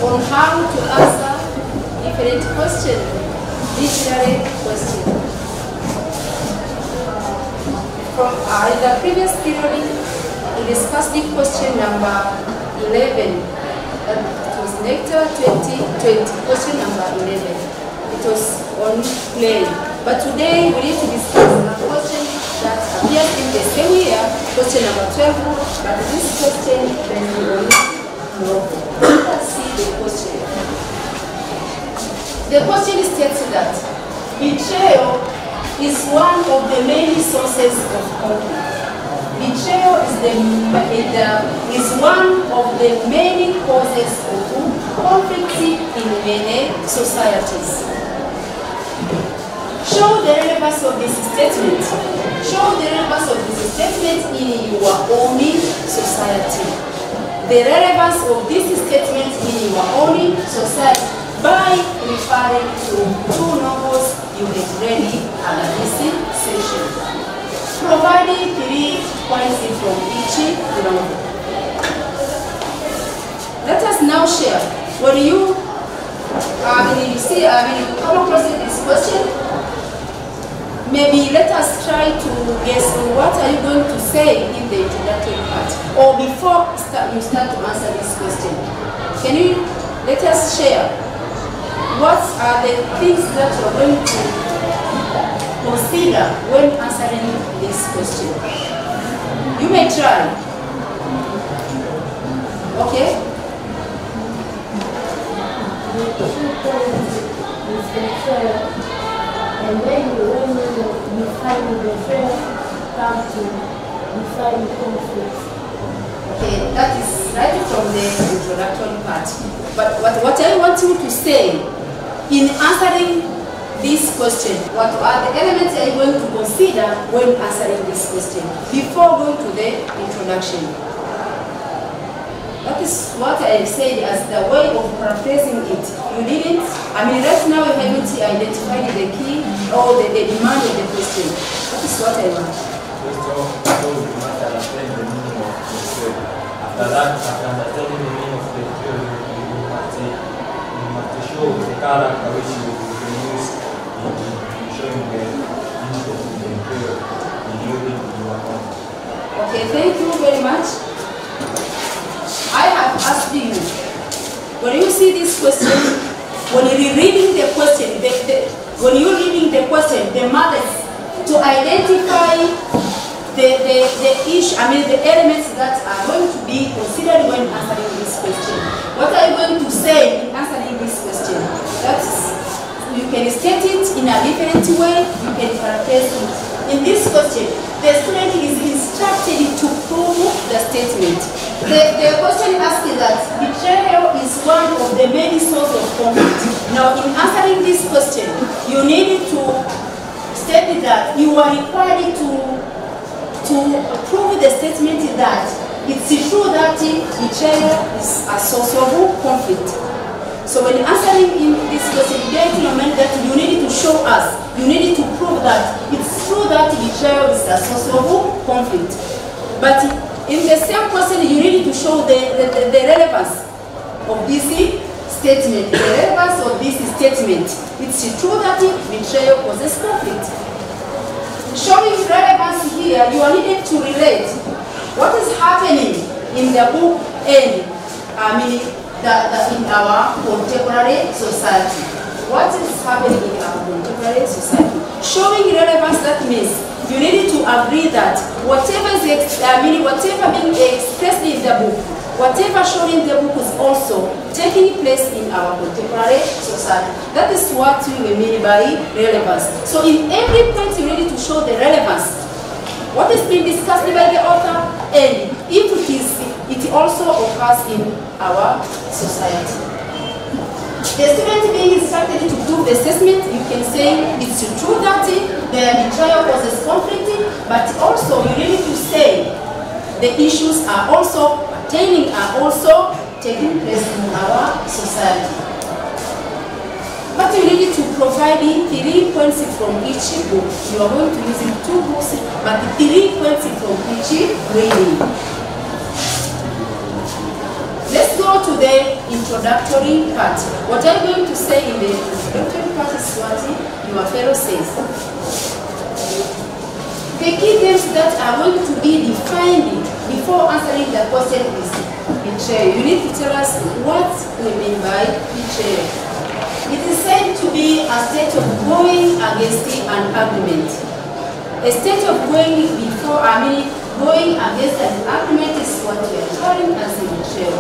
on how to answer different questions, literary questions. From in the previous period, we discussed the question number 11. It was lecture 2020, question number 11. It was on play. But today we need to discuss a question that appears in the same year, question number 12. But this question then we will let us see the question. The question states that betrayal is one of the many sources of conflict. Betrayal is one of the many causes of conflict in many societies. Show the relevance of this statement. Show the relevance of this statement in your own society. The relevance of this statement in your own society by referring to two novels you have read under this session. Providing 3 points from each novel. Let us now share. When you come across this question, maybe let us try to guess what are you going to say in the introductory part, or before you start to answer this question. Can you let us share what are the things that you are going to consider when answering this question? You may try. Okay? And when you define the betrayal, come to define conflict. Okay, that is right from the introductory part. But what I want you to say in answering this question, what are the elements are you going to consider when answering this question before going to the introduction? That is what I said as the way of paraphrasing it. You didn't, right now you haven't identified the key or the demand of the question. That is what I want. After that, after understanding the meaning of the theory, you must show the character which you use in showing the interest in the theory in using your own. Okay, thank you very much. I have asked you, when you see this question, when you're reading the question, the mothers, to identify the issue, the elements that are going to be considered when answering this question. What are you going to say in answering this question? You can state it in a different way, you can paraphrase it. In this question, the student is instructed to prove the statement. The question asks that betrayal is one of the many sources of conflict. Now, in answering this question, you need to state that you are required to prove the statement that it's true that betrayal is a source of conflict. So when answering in this question, that you need to show us, you need to prove that it's true that betrayal is a source of conflict. But in the same question, you need to show the relevance of this statement. The relevance of this statement. It's true that betrayal causes conflict. Showing relevance here, you are needed to relate what is happening in the book and in our contemporary society. What is happening in our contemporary society? Showing relevance, that means you need to agree that whatever being expressed in the book, whatever shown in the book is also taking place in our contemporary society. That is what we mean by relevance. So in every point you need to show the relevance. What is being discussed by the author, and if it also occurs in our society. The student being instructed to do the assessment, you can say it's true that the betrayal causes conflict, but also you need to say the issues are also taking place in our society. But you need to provide 3 points from each book. You are going to use 2 books, but 3 points from each reading. Let's go to the introductory part. What I'm going to say in the introductory part is what your fellow says. The key terms that are going to be defined before answering the question is betrayal. You need to tell us what we mean by betrayal. It is said to be a state of going against an agreement. A state of going going against an agreement is what we are calling as a betrayal.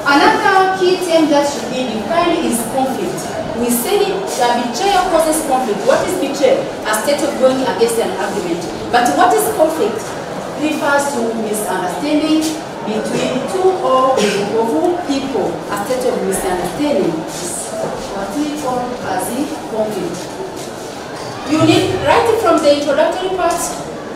Another key term that should be defined is conflict. We say that betrayal causes conflict. What is betrayal? A state of going against an agreement. But what is conflict? Refers to misunderstanding between two or more people. A state of misunderstanding is what we call as a conflict. You need, right from the introductory part,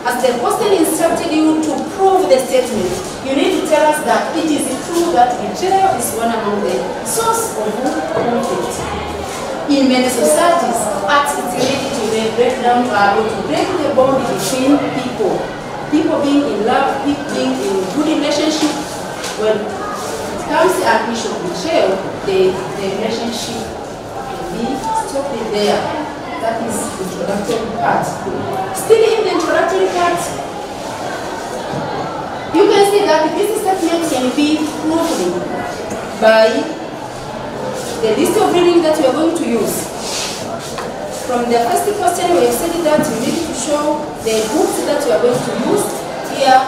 as the question instructed you to prove the statement, you need to tell us that it is true that betrayal is one among the source of conflict. In many societies, acts is related to the breakdown or to break the bond between people. People being in love, people being in good relationship. When it comes to an issue of betrayal, the relationship will be stopped there. That is the introductory part. Still in the introductory part, you can see that this statement can be proved by the list of reading that we are going to use. From the first question, we have said that we need to show the books that we are going to use. Here,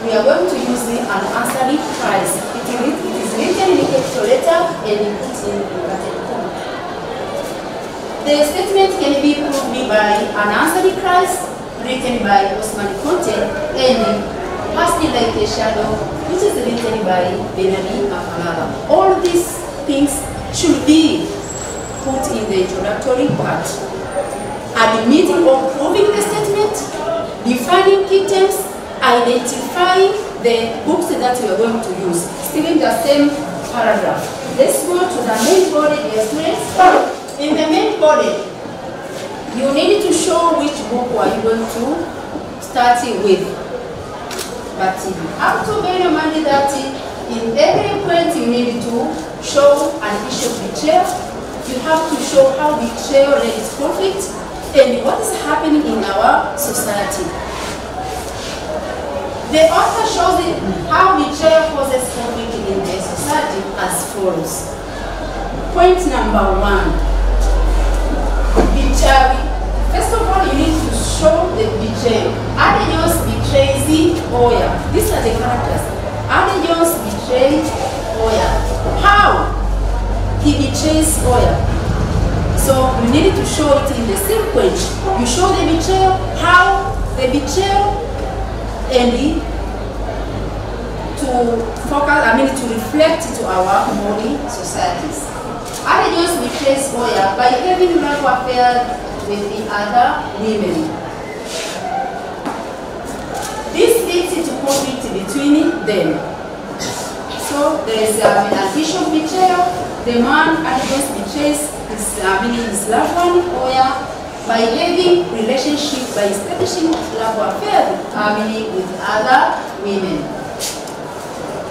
we are going to use an answering prize. It is written in a capital letter and it is in inverted comma. The statement can be proved by an answering prize written by Osman Conte and Passing Like a Shadow, which is written by Benani Afalala. All these things should be put in the introductory part. Admitting or proving the statement, defining key terms, identifying the books that we are going to use. Still in the same paragraph. Let's go to the main body, dear students. In the main body, you need to show which book are you going to start with. But you have to bear in mind that in every point you need to show an issue of betrayal. You have to show how betrayal leads to conflict and what is happening in our society. The author shows how betrayal causes conflict in the society as follows. Point number 1. First of all, you need to show the betrayal. Ade Jones betrays Oya. These are the characters. Ade Jones betrays Oya. How he betrays Oya. So you need to show it in the sequence. You show the betrayal, how the betrayal, and to focus, to reflect to our modern societies. Ade Jones betrays Oya by having love affairs with the other women. This leads to conflict between them. So there is an issue of betrayal. The man Ade Jones betrays his loved one Oya by having relationship, by establishing love affair with other women.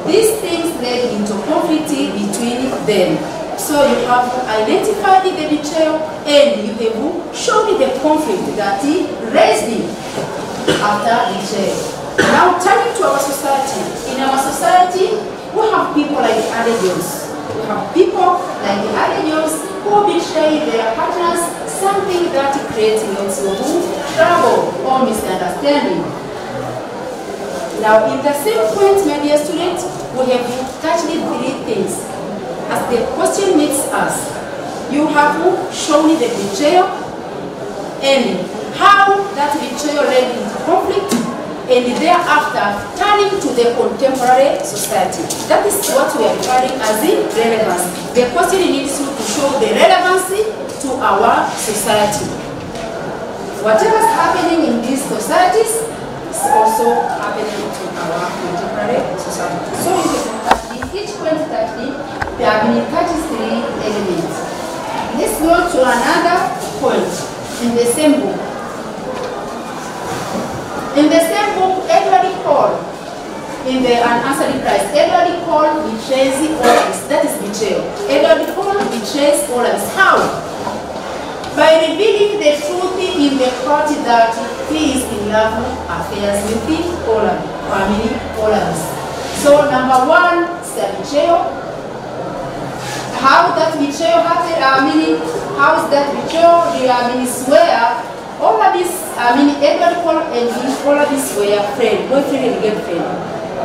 These things led into conflict between them. So you have identified the betrayal and you have shown the conflict that he raised after betrayal. Now turning to our society. In our society, we have people like Ade Jones. We have people like the Ade Jones who betray their partners, something that creates lots of trouble or misunderstanding. Now in the same point, my dear students, we have touched 3 things. As the question makes us, you have shown the betrayal and how that betrayal led into conflict, and thereafter turning to the contemporary society. That is what we are referring as the relevance. The question needs you to show the relevancy to our society. Whatever is happening in these societies is also happening to our contemporary society. So in each point that there have been 33 elements. Let's go to another point in the same book. In the same book, Edward Cole, in the unanswered prize, Edward Cole betrays Otis. That is betrayal. Olabisi. How? By revealing the truth in the court that he is in love affairs with the Olabisi. So number one is the betrayal. How that betrayal happened, how is that betrayal? Swear Edward Paul and Olabisi were friends, boyfriend and girlfriend.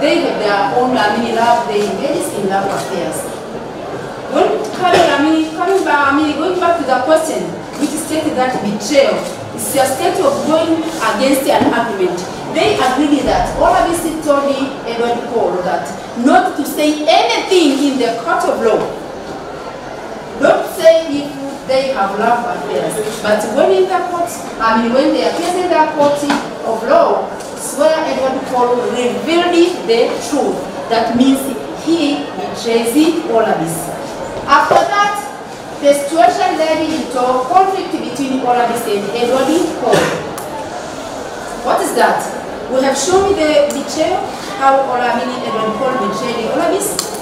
They have their own love, they engage in love affairs. When going back to the question, which stated that betrayal is a state of going against an agreement. They agreed that Olabisi told Edward Paul that not to say anything in the court of law. Don't say if they have love affairs, but when in the court, when they appear in the court of law, swear Edward Paul revealed the truth. That means he betrays Olabisi. After that, the situation led into conflict between Olabisi and Edward Paul. What is that? We have shown the betrayal, how Edward Paul betrayed Olabisi.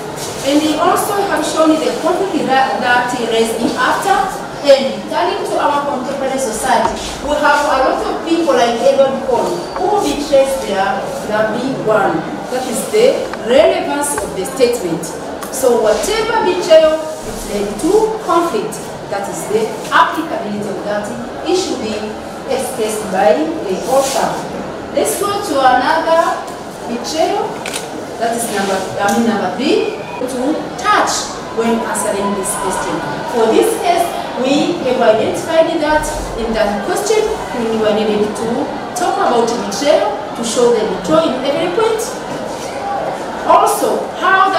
And we also have shown the conflict that he raised after. And turning to our contemporary society, we have a lot of people like Edward Paul who betrays their loved one. That is the relevance of the statement. So whatever betrayal is led to conflict, that is the applicability of that, it should be expressed by the author. Let's go to another betrayal. That is number 3. To touch when answering this question. For this case, we have identified that in that question we were needed to talk about betrayal, to show the betrayal in every point. Also, how